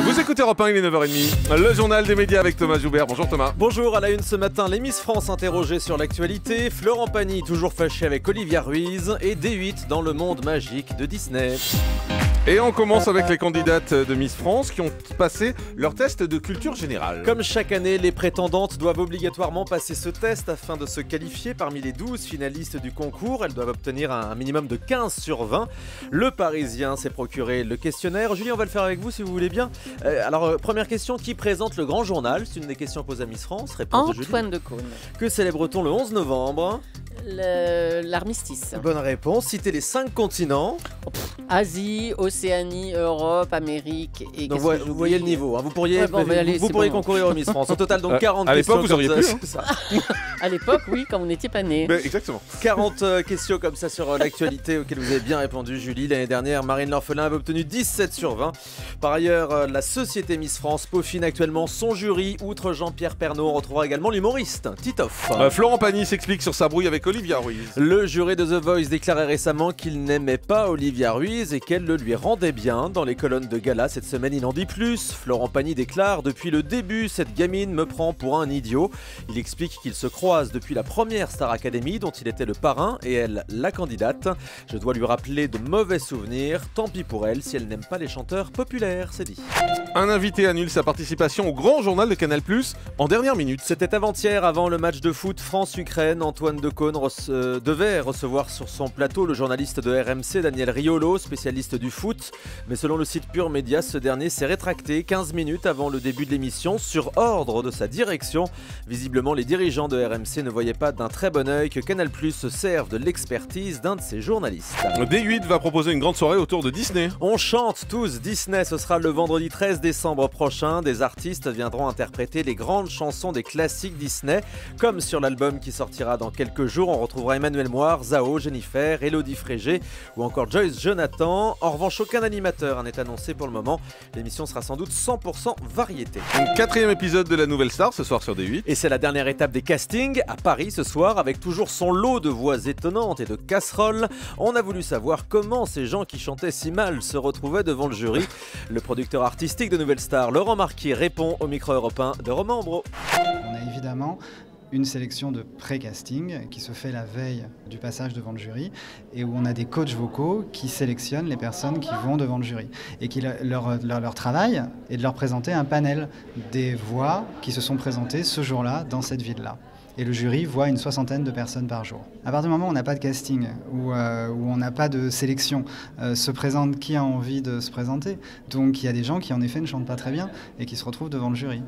Vous écoutez Europe 1, il est 9h30. Le journal des médias avec Thomas Joubert. Bonjour Thomas. Bonjour, à la une ce matin, les Miss France interrogées sur l'actualité. Florent Pagny toujours fâché avec Olivia Ruiz. Et D8 dans le monde magique de Disney. Et on commence avec les candidates de Miss France qui ont passé leur test de culture générale. Comme chaque année, les prétendantes doivent obligatoirement passer ce test afin de se qualifier parmi les 12 finalistes du concours. Elles doivent obtenir un minimum de 15 sur 20. Le Parisien s'est procuré le questionnaire. Julie, on va le faire avec vous si vous voulez bien. Alors, première question, qui présente le grand journal? C'est une des questions posées à Miss France. Réponse de Julie. Antoine Decaune. Que célèbre-t-on le 11 novembre? L'armistice. Bonne réponse. Citez les 5 continents. Asie, Océanie, Europe, Amérique et Donc vous voyez le niveau, hein. Vous pourriez, Ouais, bon, mais allez, vous c'est pourriez bon. concourir au Miss France. Au total, donc 40 à questions. l'époque, vous auriez comme pu, ça, hein. c'est ça. À l'époque, oui, quand vous n'étiez pas né. Exactement. 40 questions comme ça sur l'actualité auxquelles vous avez bien répondu, Julie. L'année dernière, Marine L'Orphelin avait obtenu 17 sur 20. Par ailleurs, la société Miss France peaufine actuellement son jury. Outre Jean-Pierre Pernaut, on retrouvera également l'humoriste Titoff. Florent Pagny s'explique sur sa brouille avec Olivia Ruiz. Le jury de The Voice déclarait récemment qu'il n'aimait pas Olivia Ruiz et qu'elle le lui rendait bien. Dans les colonnes de gala cette semaine, il en dit plus. Florent Pagny déclare: depuis le début, cette gamine me prend pour un idiot. Il explique qu'ils se croisent depuis la première Star Academy dont il était le parrain et elle la candidate. Je dois lui rappeler de mauvais souvenirs. Tant pis pour elle si elle n'aime pas les chanteurs populaires, c'est dit. Un invité annule sa participation au grand journal de Canal+ en dernière minute. C'était avant-hier, avant le match de foot France-Ukraine. Antoine Decaune devait recevoir sur son plateau le journaliste de RMC, Daniel Riolo, spécialiste du foot. Mais selon le site Pure Média, ce dernier s'est rétracté 15 minutes avant le début de l'émission sur ordre de sa direction. Visiblement, les dirigeants de RMC ne voyaient pas d'un très bon œil que Canal+ se serve de l'expertise d'un de ses journalistes. D8 va proposer une grande soirée autour de Disney. On chante tous Disney, ce sera le vendredi 13 décembre prochain. Des artistes viendront interpréter les grandes chansons des classiques Disney. Comme sur l'album qui sortira dans quelques jours, on retrouvera Emmanuel Moir, Zao, Jennifer, Elodie Frégé ou encore Joyce Jonathan. En revanche, aucun animateur n'est annoncé pour le moment. L'émission sera sans doute 100% variété. Un 4e épisode de La Nouvelle Star ce soir sur D8. Et c'est la dernière étape des castings à Paris ce soir, avec toujours son lot de voix étonnantes et de casseroles. On a voulu savoir comment ces gens qui chantaient si mal se retrouvaient devant le jury. Le producteur artistique de Nouvelle Star, Laurent Marquier, répond au micro européen de Romain Ambro. On a évidemment une sélection de pré-casting qui se fait la veille du passage devant le jury et où on a des coachs vocaux qui sélectionnent les personnes qui vont devant le jury et qui leur travail est de leur présenter un panel des voix qui se sont présentées ce jour-là dans cette ville-là. Et le jury voit une 60aine de personnes par jour. À partir du moment où on n'a pas de casting, où on n'a pas de sélection, se présente qui a envie de se présenter. Donc il y a des gens qui en effet ne chantent pas très bien et qui se retrouvent devant le jury.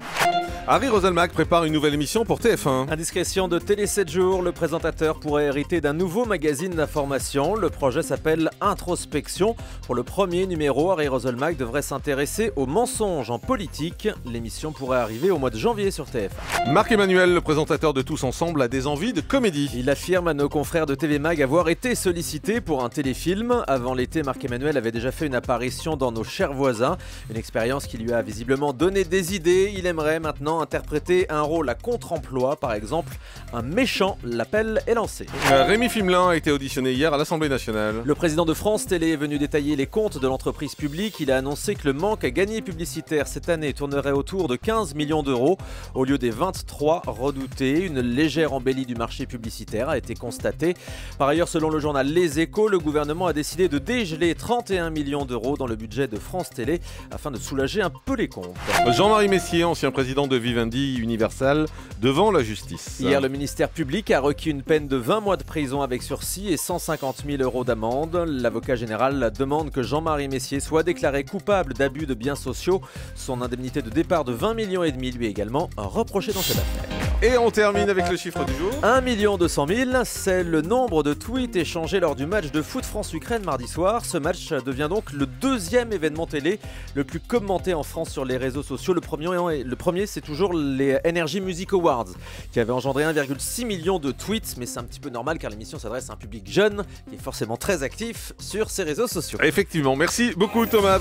Harry Roselmack prépare une nouvelle émission pour TF1. Indiscrétion de Télé 7 jours, le présentateur pourrait hériter d'un nouveau magazine d'information. Le projet s'appelle Introspection. Pour le premier numéro, Harry Roselmack devrait s'intéresser aux mensonges en politique. L'émission pourrait arriver au mois de janvier sur TF1. Marc Emmanuel, le présentateur de Tous Ensemble, a des envies de comédie. Il affirme à nos confrères de TV Mag avoir été sollicité pour un téléfilm. Avant l'été, Marc Emmanuel avait déjà fait une apparition dans Nos chers voisins. Une expérience qui lui a visiblement donné des idées. Il aimerait maintenant interpréter un rôle à contre-emploi, par exemple un méchant. L'appel est lancé. Rémi Fimelin a été auditionné hier à l'Assemblée nationale. Le président de France Télé est venu détailler les comptes de l'entreprise publique. Il a annoncé que le manque à gagner publicitaire cette année tournerait autour de 15 millions d'euros au lieu des 23 redoutés. Une légère embellie du marché publicitaire a été constatée. Par ailleurs, selon le journal Les Échos, le gouvernement a décidé de dégeler 31 millions d'euros dans le budget de France Télé afin de soulager un peu les comptes. Jean-Marie Messier, ancien président de Vivendi Universal, devant la justice. Hier, le ministère public a requis une peine de 20 mois de prison avec sursis et 150 000 euros d'amende. L'avocat général demande que Jean-Marie Messier soit déclaré coupable d'abus de biens sociaux. Son indemnité de départ de 20,5 millions lui est également reprochée dans cette affaire. Et on termine avec le chiffre du jour. 1 200 000, c'est le nombre de tweets échangés lors du match de foot France-Ukraine mardi soir. Ce match devient donc le deuxième événement télé le plus commenté en France sur les réseaux sociaux. Le premier c'est toujours les Energy Music Awards qui avait engendré 1,6 million de tweets. Mais c'est un petit peu normal car l'émission s'adresse à un public jeune qui est forcément très actif sur ses réseaux sociaux. Effectivement, merci beaucoup Thomas.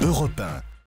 Europe 1.